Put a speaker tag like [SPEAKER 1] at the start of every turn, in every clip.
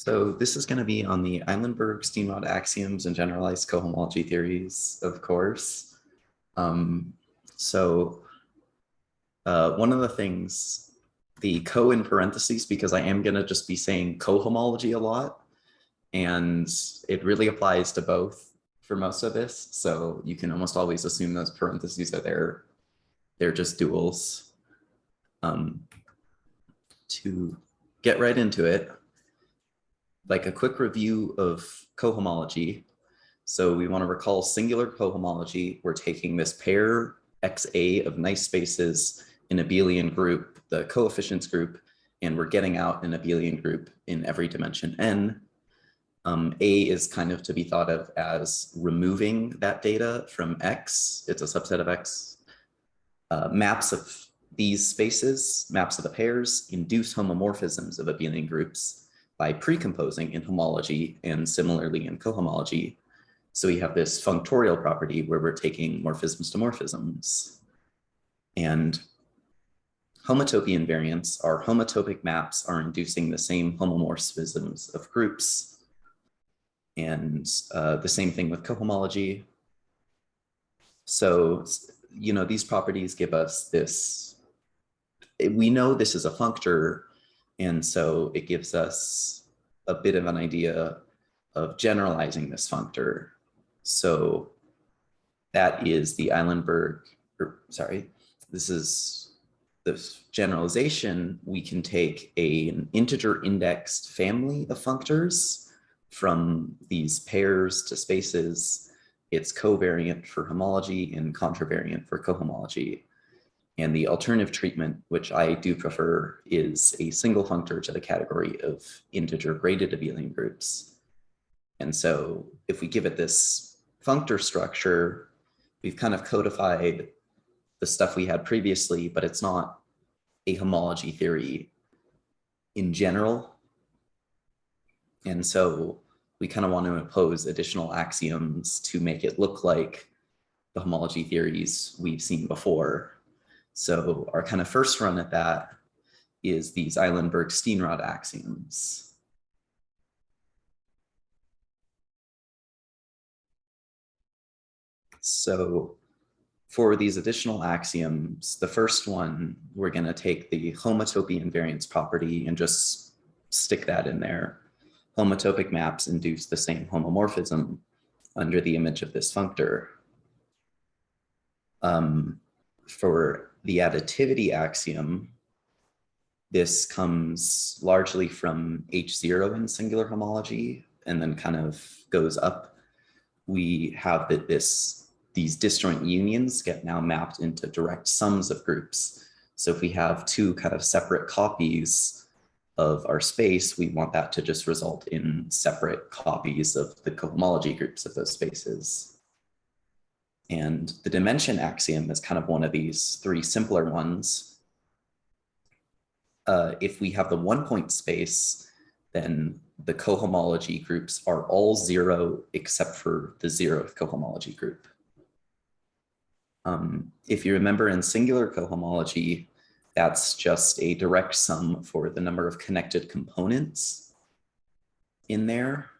[SPEAKER 1] So this is going to be on the Eilenberg-Steenrod axioms and generalized cohomology theories, of course. Um, so one of the things, the co in parentheses, because I am going to just be saying cohomology a lot, and it really applies to both for most of this. So you can almost always assume those parentheses are there. They're just duals. To get right into it, like a quick review of cohomology. So we want to recall singular cohomology. We're taking this pair XA of nice spaces in abelian group, the coefficients group, and we're getting out an abelian group in every dimension n. A is kind of to be thought of as removing that data from X. It's a subset of X. Maps of these spaces, maps of the pairs, induce homomorphisms of abelian groups by precomposing in homology and similarly in cohomology. So we have this functorial property where we're taking morphisms to morphisms. And homotopy invariants are homotopic maps are inducing the same homomorphisms of groups. And the same thing with cohomology. So, these properties give us this, we know this is a functor, and so it gives us a bit of an idea of generalizing this functor. So that is the this is the generalization. We can take an integer indexed family of functors from these pairs to spaces. It's covariant for homology and contravariant for cohomology. And the alternative treatment, which I do prefer, is a single functor to the category of integer graded abelian groups. And so if we give it this functor structure, we've kind of codified the stuff we had previously, but it's not a homology theory in general. And so we kind of want to impose additional axioms to make it look like the homology theories we've seen before. So our kind of first run at that is these Eilenberg-Steenrod axioms. So for these additional axioms, the first one, we're going to take the homotopy invariance property and just stick that in there. Homotopic maps induce the same homomorphism under the image of this functor. For the additivity axiom, this comes largely from H0 in singular homology and then kind of goes up. We have that these disjoint unions get now mapped into direct sums of groups. So if we have two kind of separate copies of our space, we want that to just result in separate copies of the cohomology groups of those spaces. And the dimension axiom is kind of one of these three simpler ones. If we have the 1-point space, then the cohomology groups are all 0 except for the 0th cohomology group. If you remember in singular cohomology, that's just a direct sum for the number of connected components in there.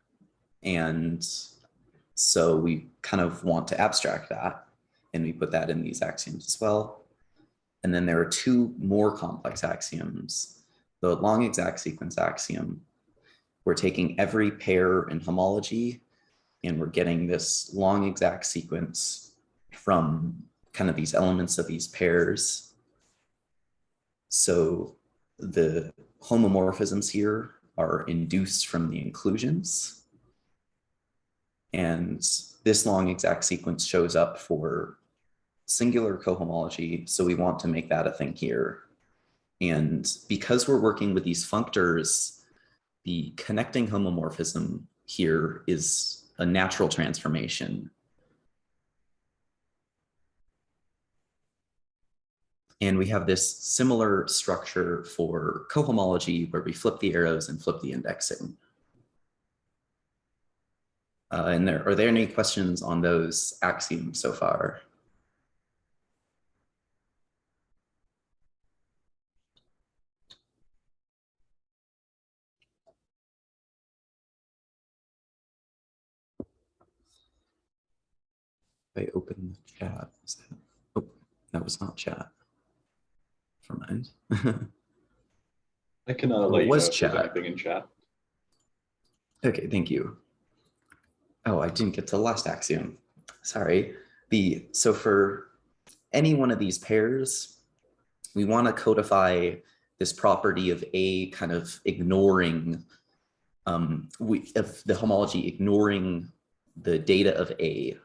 [SPEAKER 1] And so we kind of want to abstract that, and we put that in these axioms as well. And then there are two more complex axioms. The long exact sequence axiom, we're taking every pair in homology, and we're getting this long exact sequence from kind of these elements of these pairs. So the homomorphisms here are induced from the inclusions. And this long exact sequence shows up for singular cohomology, so we want to make that a thing here. And because we're working with these functors, the connecting homomorphism here is a natural transformation. And we have this similar structure for cohomology where we flip the arrows and flip the indexing. And are there any questions on those axioms so far? I open the chat, oh, that was not chat. Never mind.
[SPEAKER 2] I can let you know if
[SPEAKER 1] chat.
[SPEAKER 2] there's anything in chat.
[SPEAKER 1] Okay, thank you. Oh, I didn't get to the last axiom. Sorry. So for any one of these pairs, we want to codify this property of A kind of ignoring of the homology ignoring the data of A.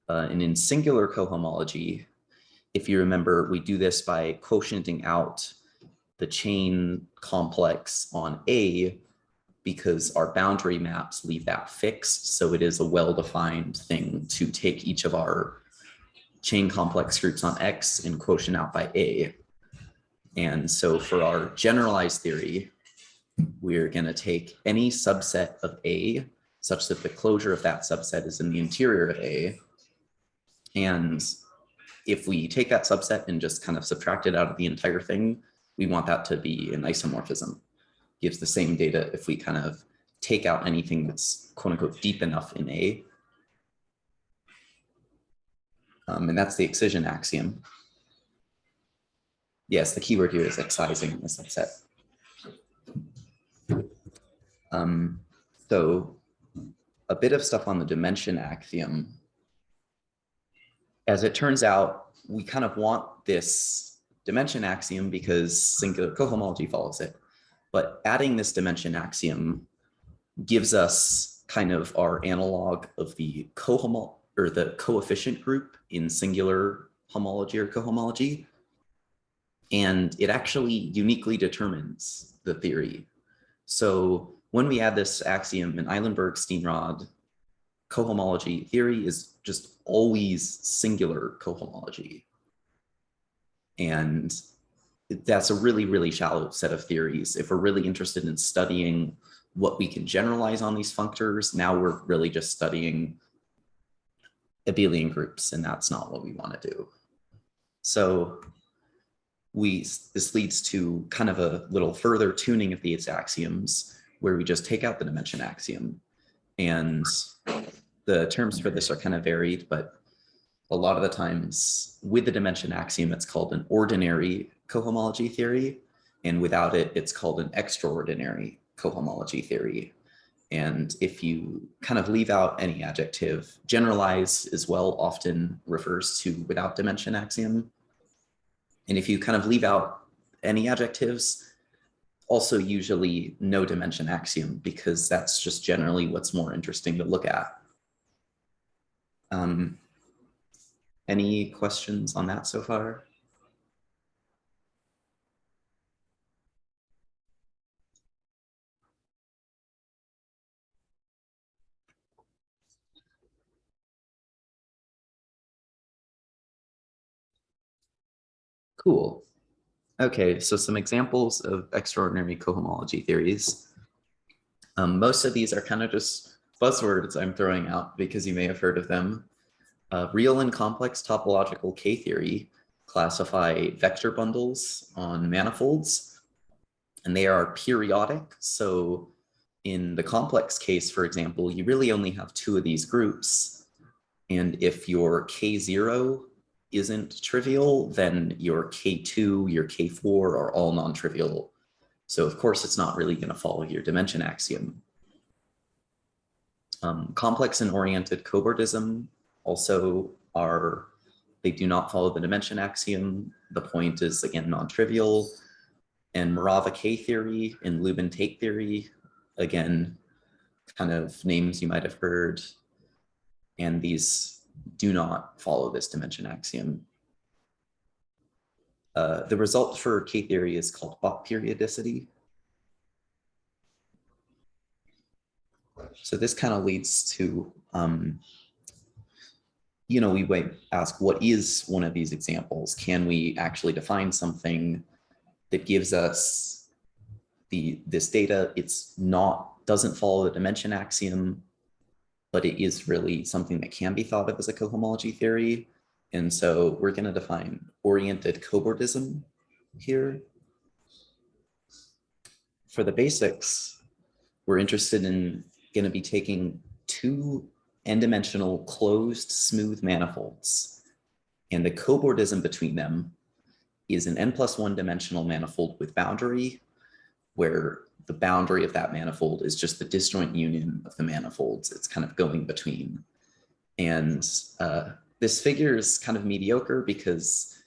[SPEAKER 1] And in singular cohomology, if you remember, we do this by quotienting out the chain complex on A because our boundary maps leave that fixed. So it is a well-defined thing to take each of our chain complex groups on X and quotient out by A. And so for our generalized theory, we're going to take any subset of A such that the closure of that subset is in the interior of A. And if we take that subset and just kind of subtract it out of the entire thing, we want that to be an isomorphism. Gives the same data if we kind of take out anything that's quote unquote deep enough in A. And that's the excision axiom. Yes, the keyword here is excising the subset. So a bit of stuff on the dimension axiom. As it turns out, we kind of want this dimension axiom because singular cohomology follows it. But adding this dimension axiom gives us kind of our analog of the the coefficient group in singular homology or cohomology. And it actually uniquely determines the theory. So when we add this axiom in Eilenberg-Steenrod, cohomology theory is just always singular cohomology. And that's a really, really shallow set of theories. If we're really interested in studying what we can generalize on these functors, now we're really just studying abelian groups, and that's not what we want to do. So this leads to kind of a little further tuning of these axioms where we just take out the dimension axiom. And the terms for this are kind of varied, but a lot of the times with the dimension axiom, it's called an ordinary cohomology theory. And without it, it's called an extraordinary cohomology theory. And if you kind of leave out any adjective, generalized as well often refers to without dimension axiom. And if you kind of leave out any adjectives, also usually no dimension axiom, because that's just generally what's more interesting to look at. Any questions on that so far? Cool. Okay, so some examples of extraordinary cohomology theories. Most of these are kind of just buzzwords I'm throwing out because you may have heard of them. Real and complex topological K-theory classify vector bundles on manifolds, and they are periodic. So in the complex case, for example, you really only have two of these groups. And if your K0 isn't trivial, then your K2, your K4 are all non-trivial. So of course, it's not really going to follow your dimension axiom. Complex and oriented Cobordism also they do not follow the dimension axiom. The point is, again, non-trivial. And Morava K-theory and Lubin-Tate theory, again, kind of names you might have heard. And these do not follow this dimension axiom. The result for K-theory is called Bott periodicity. So this kind of leads to, we might ask, what is one of these examples? Can we actually define something that gives us this data? Doesn't follow the dimension axiom, but it is really something that can be thought of as a cohomology theory. And so we're going to define oriented Cobordism here. For the basics, we're interested in going to be taking two n-dimensional closed smooth manifolds. And the cobordism between them is an n+1 dimensional manifold with boundary, where the boundary of that manifold is just the disjoint union of the manifolds. It's kind of going between. And this figure is kind of mediocre because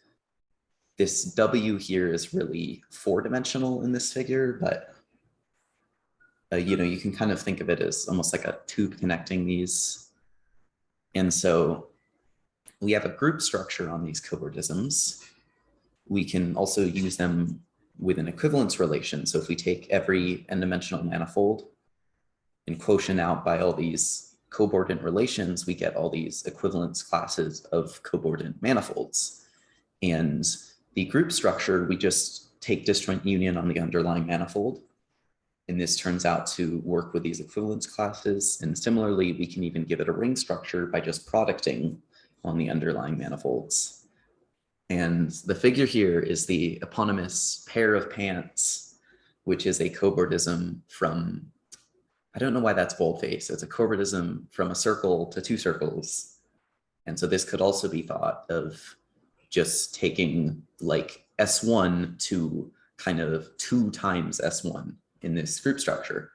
[SPEAKER 1] this W here is really 4-dimensional in this figure, but you can kind of think of it as almost like a tube connecting these. And so we have a group structure on these cobordisms. We can also use them with an equivalence relation. So if we take every n-dimensional manifold and quotient out by all these cobordant relations, we get all these equivalence classes of cobordant manifolds. And the group structure, we just take disjoint union on the underlying manifold. And this turns out to work with these equivalence classes. And similarly, we can even give it a ring structure by just producting on the underlying manifolds. And the figure here is the eponymous pair of pants, which is a cobordism from, I don't know why that's boldface. It's a cobordism from a circle to two circles. And so this could also be thought of just taking like S1 to kind of 2 times S1 in this group structure.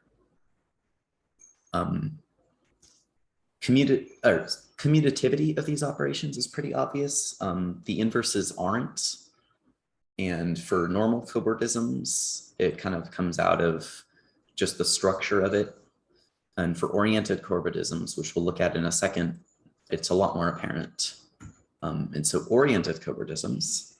[SPEAKER 1] Commutativity of these operations is pretty obvious. The inverses aren't. And for normal cobordisms, it kind of comes out of just the structure of it. And for oriented cobordisms, which we'll look at in a second, it's a lot more apparent. And so oriented cobordisms,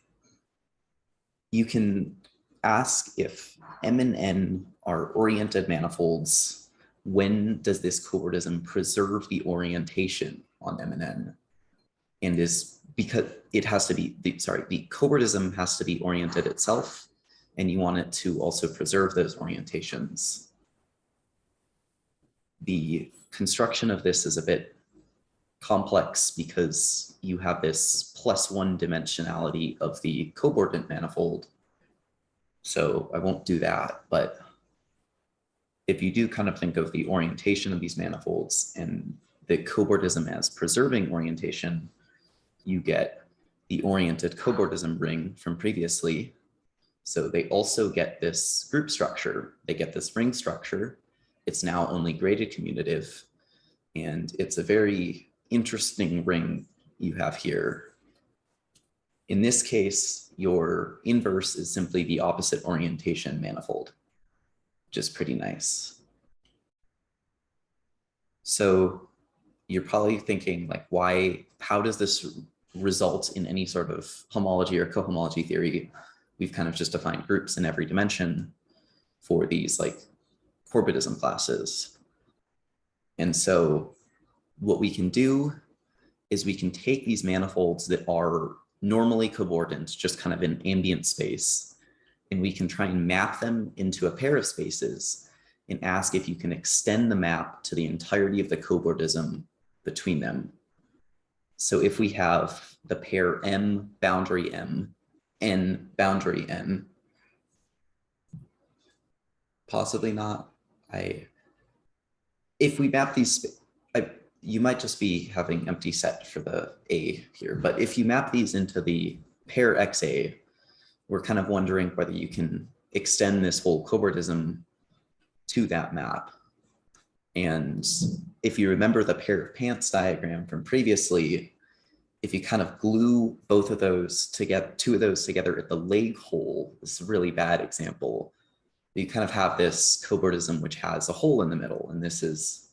[SPEAKER 1] you can ask if M and N are oriented manifolds. When does this cobordism preserve the orientation on M and N? And is because it has to be, the cobordism has to be oriented itself, and you want it to also preserve those orientations. The construction of this is a bit complex because you have this +1 dimensionality of the cobordant manifold. So I won't do that, but if you do kind of think of the orientation of these manifolds and the cobordism as preserving orientation, you get the oriented cobordism ring from previously. So they also get this group structure. They get this ring structure. It's now only graded commutative. And it's a very interesting ring you have here. In this case, your inverse is simply the opposite orientation manifold, which is pretty nice. So you're probably thinking like, how does this result in any sort of homology or cohomology theory? We've kind of just defined groups in every dimension for these like Cobordism classes. And so what we can do is we can take these manifolds that are normally cobordant, just kind of in ambient space, and we can try and map them into a pair of spaces and ask if you can extend the map to the entirety of the cobordism between them. So if we have the pair M boundary M, N boundary N, possibly not. If we map these, you might just be having empty set for the A here, but if you map these into the pair XA, we're kind of wondering whether you can extend this whole cobordism to that map. And if you remember the pair of pants diagram from previously, if you kind of glue both of those together, two of those together at the leg hole, this is a really bad example, you kind of have this cobordism which has a hole in the middle, and this is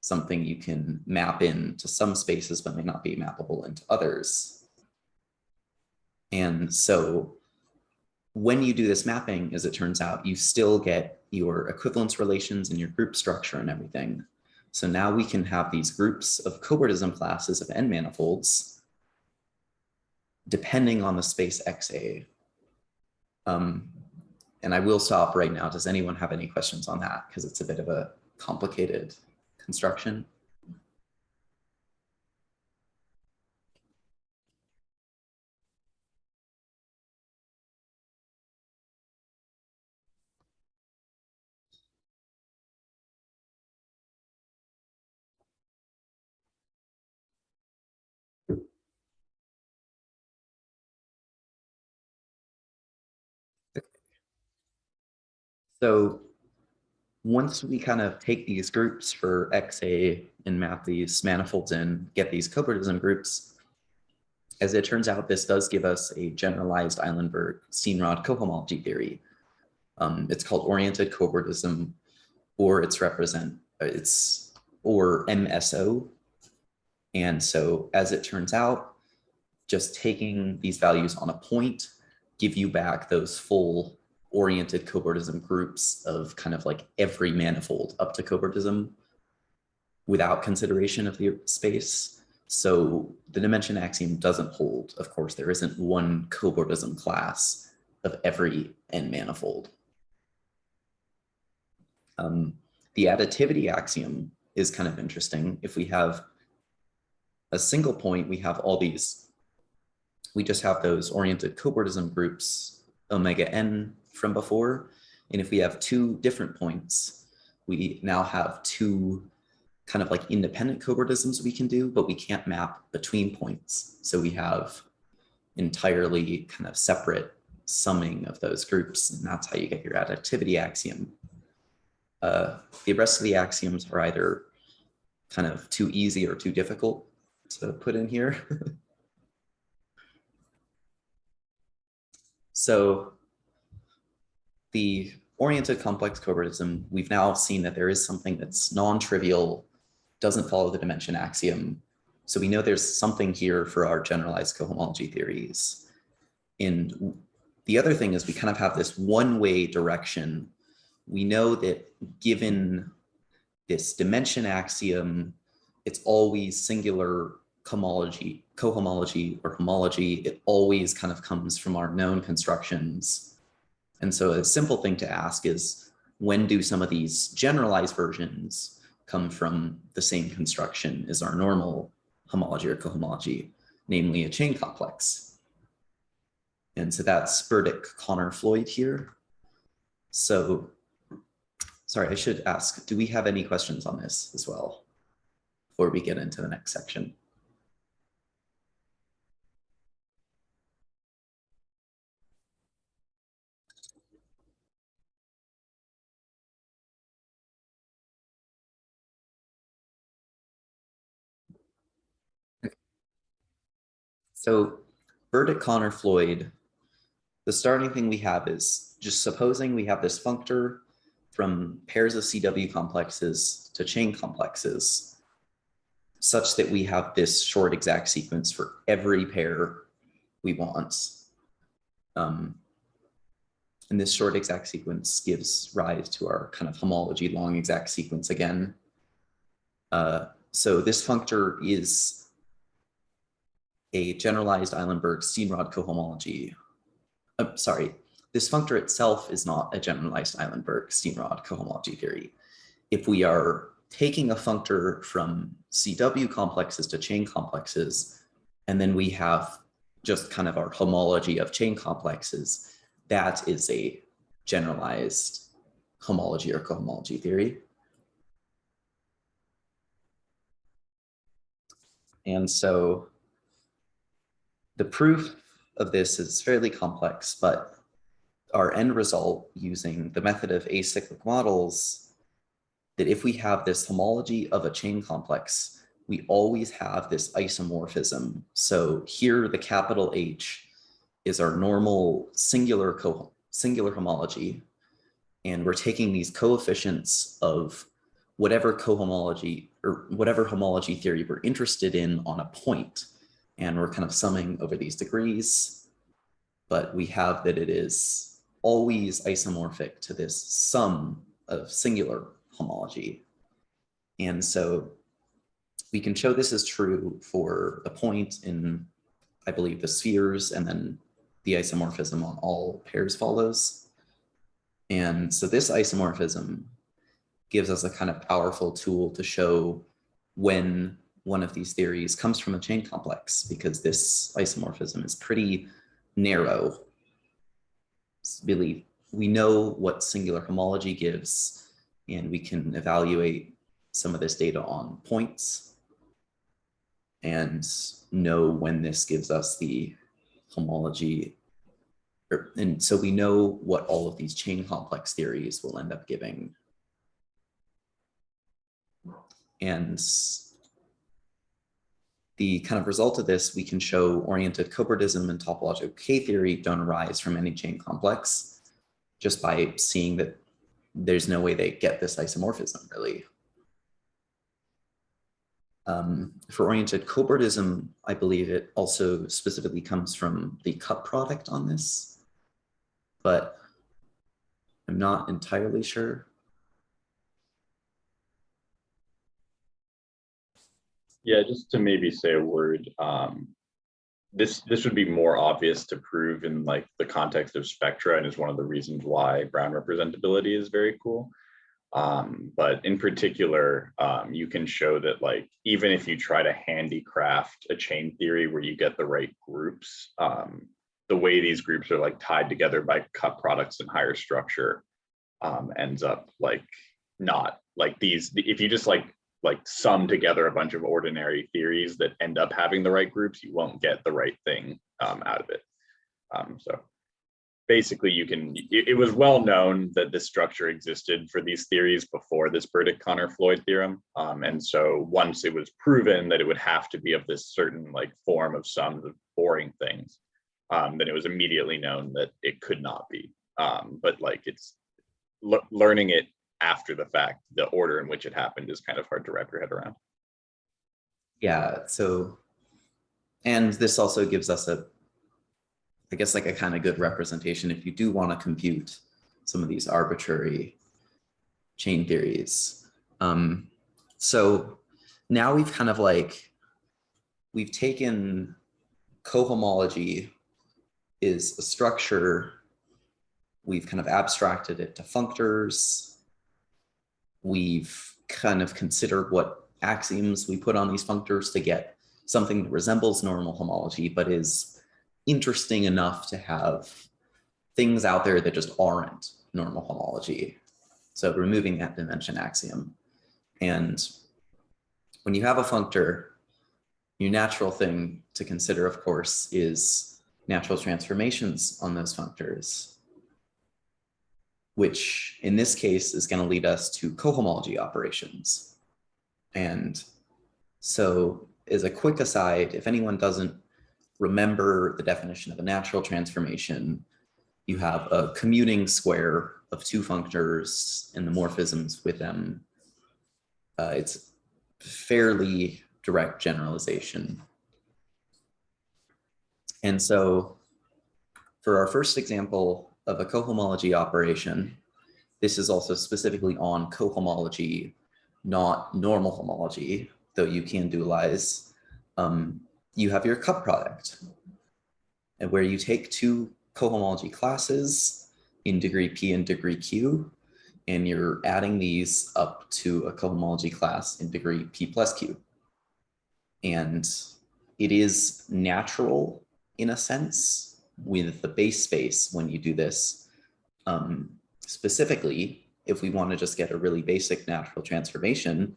[SPEAKER 1] something you can map into some spaces but may not be mappable into others. And so when you do this mapping, as it turns out, you still get your equivalence relations and your group structure and everything. So now we can have these groups of cobordism classes of N manifolds depending on the space XA. And I will stop right now. Does anyone have any questions on that? Because it's a bit of a complicated construction. So once we kind of take these groups for XA and map these manifolds in, get these Cobordism groups, as it turns out, this does give us a generalized Eilenberg-Steenrod cohomology theory. It's called oriented Cobordism, or or MSO. And so as it turns out, just taking these values on a point give you back those full oriented Cobordism groups of kind of like every manifold up to Cobordism without consideration of the space. So the dimension axiom doesn't hold. Of course, there isn't one Cobordism class of every n manifold. The additivity axiom is kind of interesting. If we have a single point, we have all these, we just have those oriented Cobordism groups, omega n from before. And if we have two different points, we now have two kind of like independent Cobordisms we can do, but we can't map between points. So we have entirely kind of separate summing of those groups, and that's how you get your additivity axiom. The rest of the axioms are either kind of too easy or too difficult to put in here. So the oriented complex Cobordism, we've now seen that there is something that's non-trivial, doesn't follow the dimension axiom. So we know there's something here for our generalized cohomology theories. And the other thing is we kind of have this one-way direction. We know that given this dimension axiom, it's always singular cohomology or homology. It always kind of comes from our known constructions. And so a simple thing to ask is, when do some of these generalized versions come from the same construction as our normal homology or cohomology, namely a chain complex? And so that's Verdier-Conner-Floyd here. So, sorry, I should ask, do we have any questions on this as well before we get into the next section? So Verdier-Conner-Floyd, the starting thing we have is just supposing we have this functor from pairs of CW complexes to chain complexes, such that we have this short exact sequence for every pair we want. And this short exact sequence gives rise to our kind of homology long exact sequence again. So this functor is a generalized Eilenberg-Steenrod cohomology. Sorry, this functor itself is not a generalized Eilenberg-Steenrod cohomology theory. If we are taking a functor from CW complexes to chain complexes, and then we have just kind of our homology of chain complexes, that is a generalized homology or cohomology theory. And so the proof of this is fairly complex, but our end result using the method of acyclic models, that if we have this homology of a chain complex, we always have this isomorphism. So here the capital H is our normal singular homology, and we're taking these coefficients of whatever cohomology or whatever homology theory we're interested in on a point, and we're kind of summing over these degrees, but we have that it is always isomorphic to this sum of singular homology. And so we can show this is true for a point in, I believe, the spheres, and then the isomorphism on all pairs follows. And so this isomorphism gives us a kind of powerful tool to show when one of these theories comes from a chain complex, because this isomorphism is pretty narrow. It's really, we know what singular homology gives, and we can evaluate some of this data on points and know when this gives us the homology And so we know what all of these chain complex theories will end up giving. And the kind of result of this, we can show oriented cobordism and topological K-theory don't arise from any chain complex just by seeing that there's no way they get this isomorphism, really. For oriented cobordism, I believe it also specifically comes from the cup product on this, but I'm not entirely sure.
[SPEAKER 2] Yeah, just to maybe say a word, this would be more obvious to prove in like the context of spectra, and is one of the reasons why Brown representability is very cool. But in particular, you can show that like even if you try to handicraft a chain theory where you get the right groups, the way these groups are like tied together by cup products and higher structure ends up like not like these. If you just like sum together a bunch of ordinary theories that end up having the right groups, you won't get the right thing out of it. So basically it was well known that this structure existed for these theories before this Verdier-Conner-Floyd theorem. And so once it was proven that it would have to be of this certain like form of sums of boring things, then it was immediately known that it could not be. But like it's learning it after the fact, the order in which it happened is kind of hard to wrap your head around.
[SPEAKER 1] Yeah, so, and this also gives us I guess like a kind of good representation if you do want to compute some of these arbitrary chain theories. So now we've kind of like, we've taken cohomology is a structure, we've kind of abstracted it to functors, we've kind of considered what axioms we put on these functors to get something that resembles normal homology, but is interesting enough to have things out there that just aren't normal homology. So removing that dimension axiom. And when you have a functor, your natural thing to consider, of course, is natural transformations on those functors, which in this case is going to lead us to cohomology operations. And so as a quick aside, if anyone doesn't remember the definition of a natural transformation, you have a commuting square of two functors and the morphisms with them. It's fairly direct generalization. And so for our first example of a cohomology operation, this is also specifically on cohomology, not normal homology, though you can dualize. You have your cup product, and where you take two cohomology classes in degree P and degree Q, and you're adding these up to a cohomology class in degree P plus Q. And it is natural in a sense with the base space when you do this. Specifically, if we want to just get a really basic natural transformation,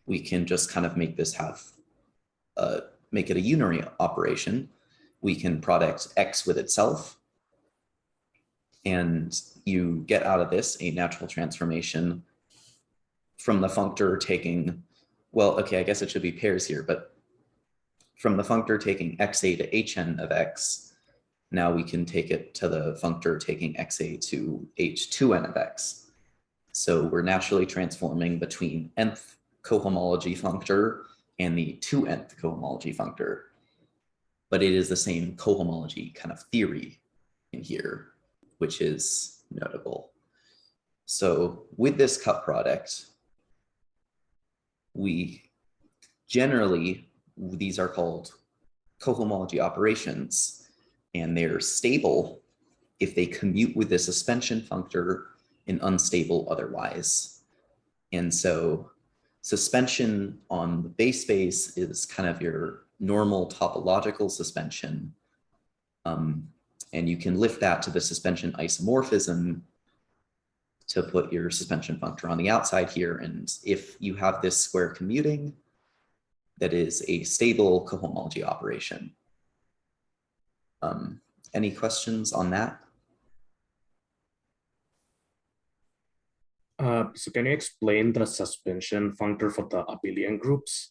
[SPEAKER 1] we can just kind of make this have make it a unary operation. We can product X with itself, and you get out of this a natural transformation from the functor taking, well, okay, I guess it should be pairs here, but from the functor taking xa to hn of x, now we can take it to the functor taking xa to h2n of x. So we're naturally transforming between nth cohomology functor and the 2nth cohomology functor, but it is the same cohomology kind of theory in here, which is notable. So with this cup product, we generally, these are called cohomology operations, and they're stable if they commute with the suspension functor and unstable otherwise. And so suspension on the base space is kind of your normal topological suspension. And you can lift that to the suspension isomorphism to put your suspension functor on the outside here. And if you have this square commuting, that is a stable cohomology operation. Any questions on that?
[SPEAKER 3] So can you explain the suspension functor for the abelian groups?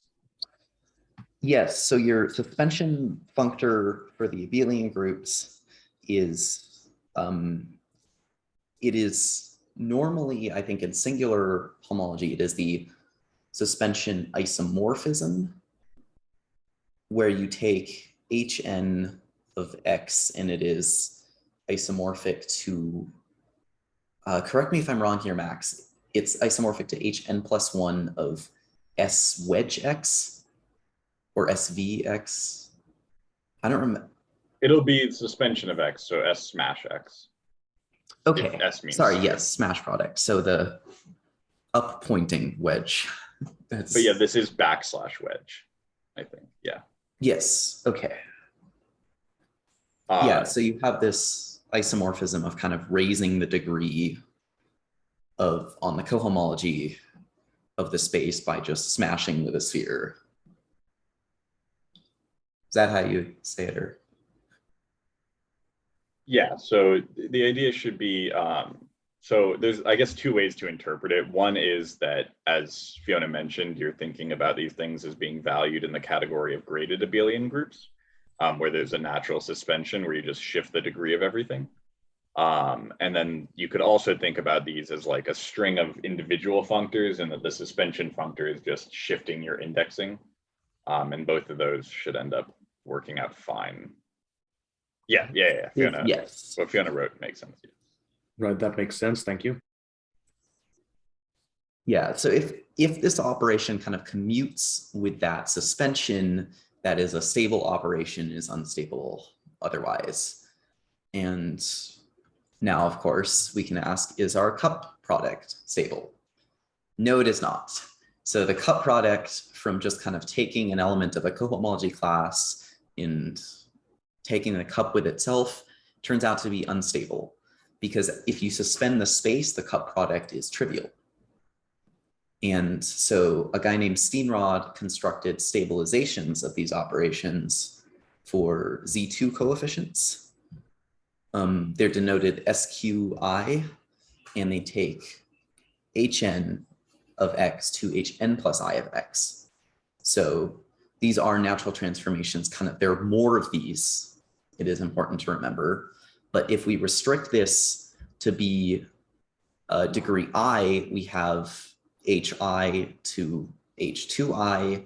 [SPEAKER 1] Yes, so your suspension functor for the abelian groups is, it is normally, I think in singular homology, it is the suspension isomorphism, where you take Hn of x and it is isomorphic to, correct me if I'm wrong here, Max, it's isomorphic to Hn plus 1 of S wedge x or SVx. I don't remember.
[SPEAKER 2] It'll be suspension of x, so S smash x.
[SPEAKER 1] Okay, sorry,
[SPEAKER 2] zero.
[SPEAKER 1] yes, smash product. So the up pointing wedge.
[SPEAKER 2] But yeah, this is backslash wedge, I think, yeah.
[SPEAKER 1] Yes, okay. Yeah, so you have this isomorphism of kind of raising the degree of, on the cohomology of the space by just smashing with a sphere. Is that how you say it, or?
[SPEAKER 2] Yeah, so the idea should be, so there's, I guess, two ways to interpret it. One is that, as Fiona mentioned, you're thinking about these things as being valued in the category of graded abelian groups, where there's a natural suspension where you just shift the degree of everything. And then you could also think about these as like a string of individual functors, and that the suspension functor is just shifting your indexing. And both of those should end up working out fine. Yeah. Fiona,
[SPEAKER 1] yes.
[SPEAKER 2] what Fiona wrote makes sense.
[SPEAKER 3] Right, that makes sense. Thank you.
[SPEAKER 1] Yeah, so if this operation kind of commutes with that suspension, that is a stable operation, is unstable otherwise. And now, of course, we can ask, is our cup product stable? No, it is not. So the cup product, from just kind of taking an element of a cohomology class and taking the cup with itself, turns out to be unstable. Because if you suspend the space, the cup product is trivial. And so a guy named Steenrod constructed stabilizations of these operations for Z2 coefficients. They're denoted SQI, and they take Hn of x to Hn plus I of x. So these are natural transformations, kind of, there are more of these, it is important to remember. But if we restrict this to be degree I, we have Hi to H2I,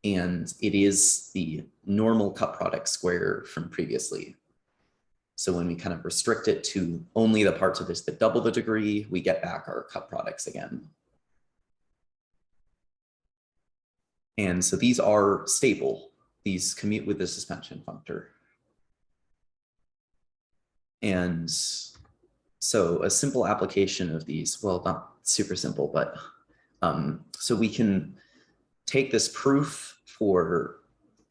[SPEAKER 1] and it is the normal cup product square from previously. So when we kind of restrict it to only the parts of this that double the degree, we get back our cup products again. And so these are stable. These commute with the suspension functor. And so a simple application of these, well, not super simple, but so we can take this proof for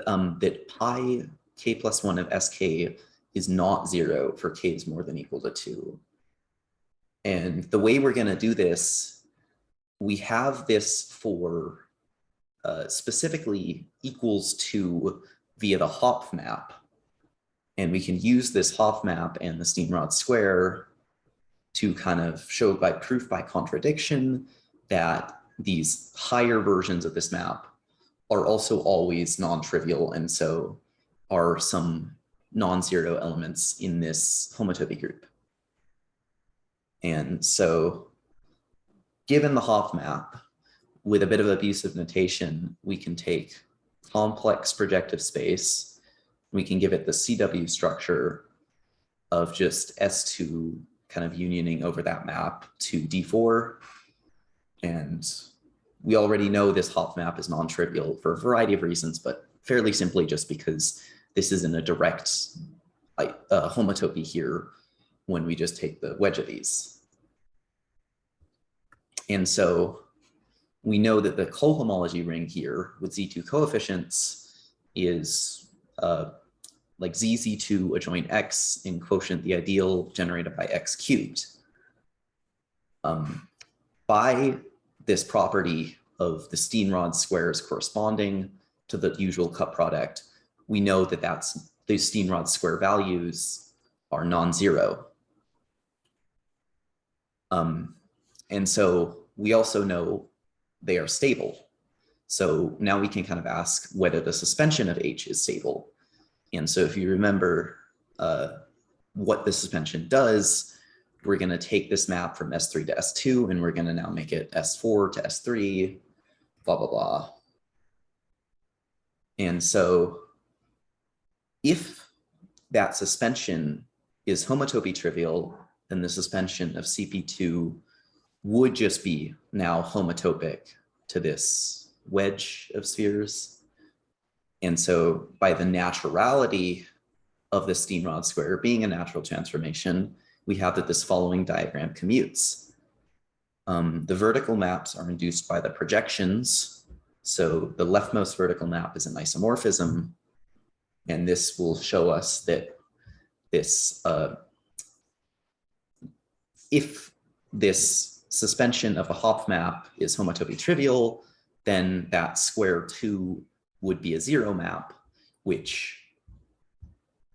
[SPEAKER 1] that pi k plus 1 of sk is not 0 for k is more than equal to 2. And the way we're going to do this, we have this for specifically equals 2 via the Hopf map. And we can use this Hopf map and the Steenrod square to kind of show by proof by contradiction that these higher versions of this map are also always non-trivial, and so are some non-zero elements in this homotopy group. And so given the Hopf map, with a bit of abusive notation, we can take complex projective space, we can give it the CW structure of just S2 kind of unioning over that map to D4. And we already know this Hopf map is non-trivial for a variety of reasons, but fairly simply just because this isn't a direct homotopy here when we just take the wedge of these. And so we know that the cohomology ring here with Z2 coefficients is like ZZ2 adjoint X in quotient the ideal generated by X cubed. By this property of the Steenrod squares corresponding to the usual cup product, we know that these Steenrod square values are non-zero. And so we also know they are stable. So now we can kind of ask whether the suspension of H is stable. And so if you remember what the suspension does, we're going to take this map from S3 to S2, and we're going to now make it S4 to S3, blah, blah, blah. And so if that suspension is homotopy trivial, then the suspension of CP2 would just be now homotopic to this wedge of spheres. And so by the naturality of the Steenrod square being a natural transformation, we have that this following diagram commutes. The vertical maps are induced by the projections. So the leftmost vertical map is an isomorphism. And this will show us that this, if this suspension of a Hopf map is homotopy trivial, then that square 2 would be a 0 map, which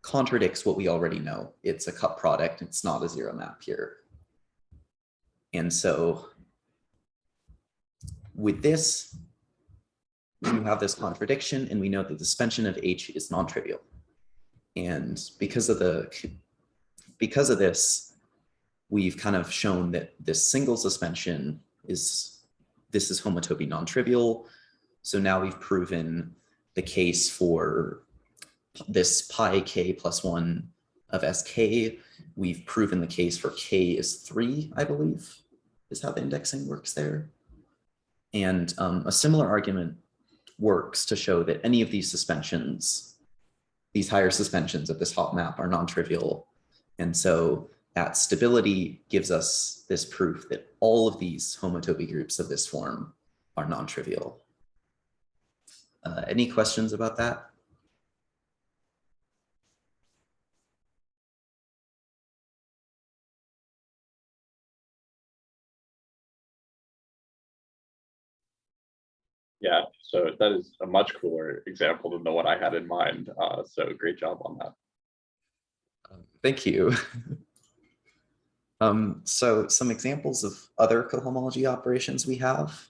[SPEAKER 1] contradicts what we already know. It's a cut product, it's not a 0 map here. And so with this, you have this contradiction, and we know that the suspension of H is non-trivial. And because of this, we've kind of shown that this single suspension is homotopy non-trivial. So now we've proven the case for this pi k plus 1 of sk. We've proven the case for k is 3, I believe, is how the indexing works there. And a similar argument works to show that any of these suspensions, these higher suspensions of this Hopf map, are non-trivial. And so that stability gives us this proof that all of these homotopy groups of this form are non-trivial. Any questions about that?
[SPEAKER 2] Yeah, so that is a much cooler example than the one I had in mind. So great job on that.
[SPEAKER 1] Thank you. So some examples of other cohomology operations we have.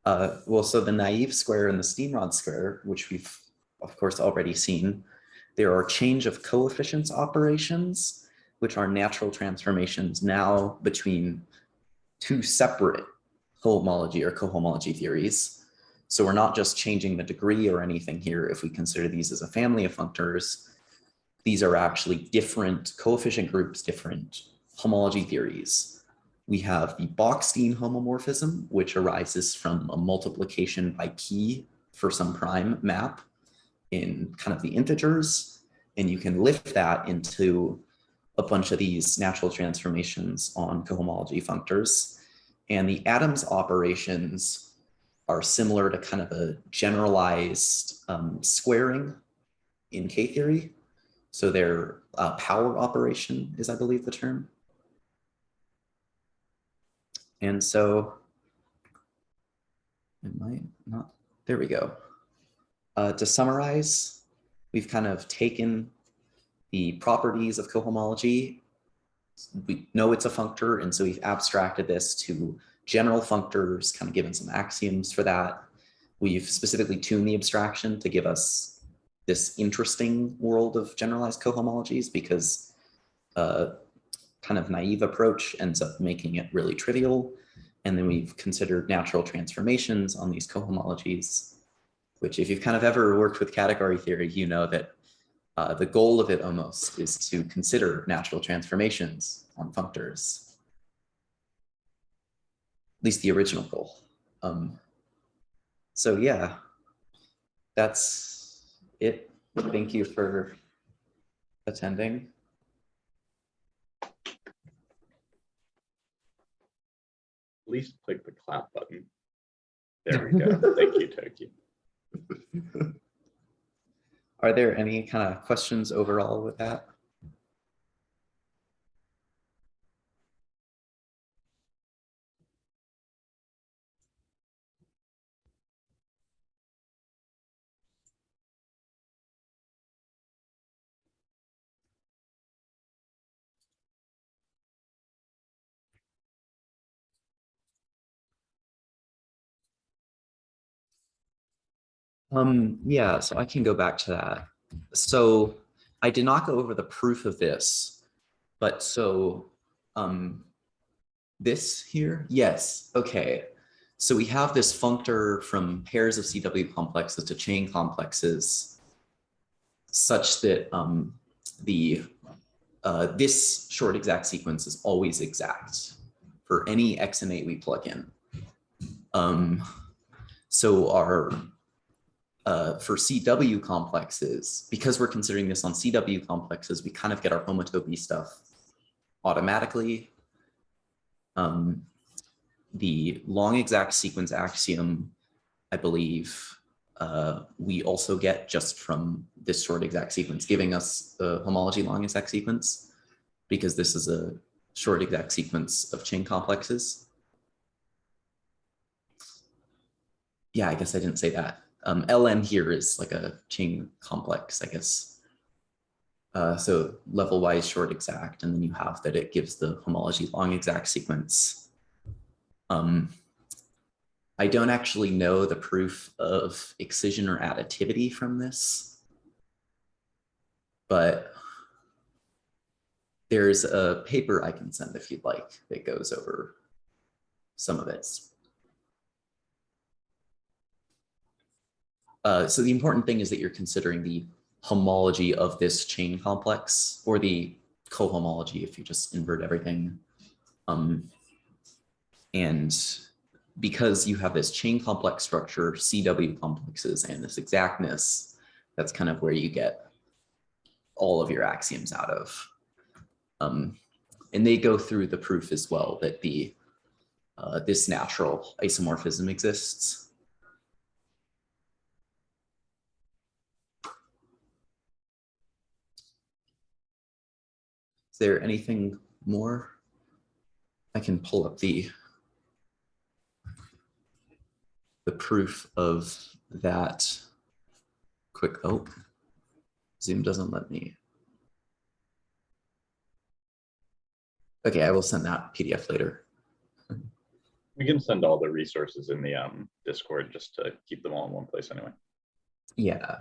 [SPEAKER 1] Well, so the naive square and the Steenrod square, which we've of course already seen, there are change of coefficients operations, which are natural transformations now between two separate homology or cohomology theories. So we're not just changing the degree or anything here if we consider these as a family of functors. These are actually different coefficient groups, different homology theories. We have the Bochstein homomorphism, which arises from a multiplication by key for some prime map in kind of the integers. And you can lift that into a bunch of these natural transformations on cohomology functors. And the Adams operations are similar to kind of a generalized squaring in K-theory. So their power operation is, I believe, the term. And so, it might not, there we go. To summarize, we've kind of taken the properties of cohomology. We know it's a functor, and so we've abstracted this to general functors, kind of given some axioms for that. We've specifically tuned the abstraction to give us this interesting world of generalized cohomologies, because kind of naive approach ends up making it really trivial. And then we've considered natural transformations on these cohomologies, which if you've kind of ever worked with category theory, you know that the goal of it almost is to consider natural transformations on functors, at least the original goal. So yeah, that's it. Thank you for attending.
[SPEAKER 2] Please click the clap button. There we go. Thank you, Toki.
[SPEAKER 1] Are there any kind of questions overall with that? Yeah, so I can go back to that. So I did not go over the proof of this, but so this here, yes, okay. So we have this functor from pairs of CW complexes to chain complexes such that this short exact sequence is always exact for any XMA we plug in. So our for CW complexes, because we're considering this on CW complexes, we kind of get our homotopy stuff automatically. The long exact sequence axiom, I believe, we also get just from this short exact sequence, giving us the homology long exact sequence, because this is a short exact sequence of chain complexes. Yeah, I guess I didn't say that. LM here is like a chain complex, I guess. So level-wise short exact, and then you have that it gives the homology long exact sequence. I don't actually know the proof of excision or additivity from this, but there's a paper I can send if you'd like that goes over some of it. So the important thing is that you're considering the homology of this chain complex, or the cohomology if you just invert everything. And because you have this chain complex structure, CW complexes, and this exactness, that's kind of where you get all of your axioms out of. And they go through the proof as well that the this natural isomorphism exists. Is there anything more? I can pull up the proof of that quick. Oh, Zoom doesn't let me. Okay, I will send that PDF later.
[SPEAKER 2] We can send all the resources in the Discord just to keep them all in one place anyway.
[SPEAKER 1] Yeah.